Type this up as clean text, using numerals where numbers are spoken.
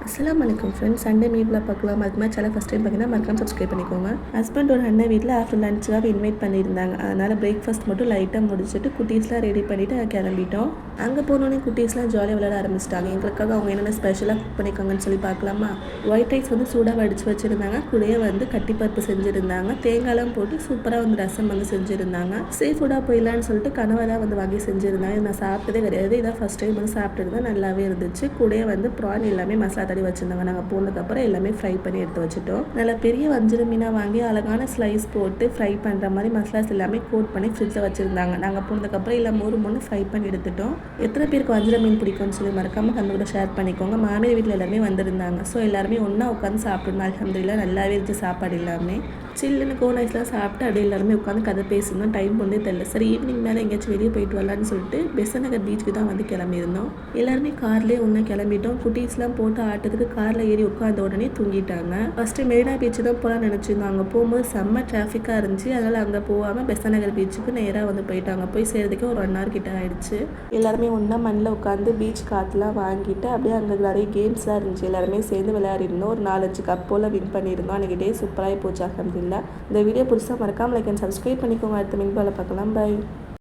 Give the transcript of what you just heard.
அஸ்ஸலாமு அலைக்கும் friends. Sunday மீட்டில் பார்க்கலாம். அதுக்கு மாதிரி சேனல் ஃபஸ்ட் டைம் பார்த்தீங்கன்னா மறக்காம சப்ஸ்கிரைப் பண்ணிக்கோங்க. ஹஸ்பண்டோட அண்ணன் வீட்டில் ஆஃப்டர் லஞ்சுக்காக இன்வைட் பண்ணியிருந்தாங்க. அதனால் பிரேக்ஃபாஸ்ட் மட்டும் லைட்டாக முடிச்சுட்டு குட்டீஸ்லாம் ரெடி பண்ணிவிட்டு கிளம்பிட்டோம். அங்கே போனோடனே குட்டீஸ்லாம் ஜாலியாக விளையாட ஆரம்பிச்சிட்டாங்க. எங்களுக்காக அவங்க என்னென்ன ஸ்பெஷலாக குக் பண்ணியிருக்காங்கன்னு சொல்லி பார்க்கலாமா. ஒயிட் ரைஸ் வந்து சூடாக வடித்து வச்சுருந்தாங்க. கூடயே வந்து கட்டிப்பருப்பு செஞ்சுருந்தாங்க. தேங்காய்லாம் போட்டு சூப்பராக வந்து ரசம் வந்து செஞ்சுருந்தாங்க. சீ ஃபுட்டாக போயிடலான்னு சொல்லிட்டு கனவை தான் வந்து வாங்கி செஞ்சுருந்தாங்க. நான் சாப்பிட்டதே கிடையாது. இதான் ஃபஸ்ட் டைம் வந்து சாப்பிட்டுருந்தேன். நல்லாவே இருந்துச்சு. கூடயே வந்து ப்ரான் எல்லாமே மசாலா தடவி வச்சுருந்தாங்க. நாங்கள் போனதுக்கப்புறம் எல்லாமே ஃப்ரை பண்ணி எடுத்து வச்சுட்டோம். நல்லா பெரிய வஞ்சிர மீனாக வாங்கி அழகான ஸ்லைஸ் போட்டு ஃப்ரை பண்ணுற மாதிரி மசாலாஸ் எல்லாமே கோட் பண்ணி ஃப்ரிட்ஜில் வச்சுருந்தாங்க. நாங்கள் போனதுக்கப்புறம் எல்லாம் மூணு ஃப்ரை பண்ணி எடுத்துட்டோம். எத்தனை பேருக்கு வஞ்சிர மீன் பிடிக்கும்னு சொல்லி மறக்காமல் கண்ணோட ஷேர் பண்ணிக்கோங்க. மாமியார் வீட்டில் எல்லாருமே வந்திருந்தாங்க. ஸோ எல்லாருமே ஒன்றா உட்காந்து சாப்பிடணும். அல்ஹம்துலில்லாஹ் நல்லாவே இருந்துச்சு சாப்பாடு எல்லாமே. சில்லுன்னு கோன் ஐஸ்லாம் சாப்பிட்டு அப்படியே எல்லாருமே உட்காந்து கதை பேசணும். டைம் ஒன்றே தெரியல. சரி ஈவினிங் மேலே எங்கேயாச்சும் வெளியே போயிட்டு வரலான்னு சொல்லிட்டு பெசன்ட் நகர் பீச்சுக்கு தான் வந்து கிளம்பியிருந்தோம். எல்லாருமே கார்லேயே ஒன்றா கிளம்பிட்டோம். குட்டீஸ்லாம் போட்டு ஆட்டத்துக்கு காரில் ஏறி உட்காந்த உடனே தூங்கிட்டாங்க. ஃபஸ்ட்டு மெரினா பீச்சு தான் போகலான்னு நினச்சிருந்தோம். அங்கே போகும்போது செம்ம டிராஃபிக்காக இருந்துச்சு. அதனால் அங்கே போகாமல் பெசன்ட் நகர் பீச்சுக்கு நேராக வந்து போயிட்டாங்க. போய் சேர்றதுக்கே ஒரு 1 hour கிட்ட ஆயிடுச்சு. எல்லாருமே ஒன்றா மண்ணில் உட்காந்து பீச் காற்றுலாம் வாங்கிட்டு அப்படியே அங்கே நிறைய கேம்ஸ்லாம் இருந்துச்சு. எல்லாருமே சேர்ந்து விளையாடிருந்தோம். ஒரு 4-5 கப் போல் வின் பண்ணியிருந்தோம். அன்றைக்கி டே சூப்பராகி போச்சு. அல்ஹம்துலில்லாஹ். இந்த வீடியோ பிடிச்சா மறக்காமல் லைக் அண்ட் சப்ஸ்கிரைப் பண்ணிக்கோங்க. அடுத்த மின்பால பார்க்கலாம். பை.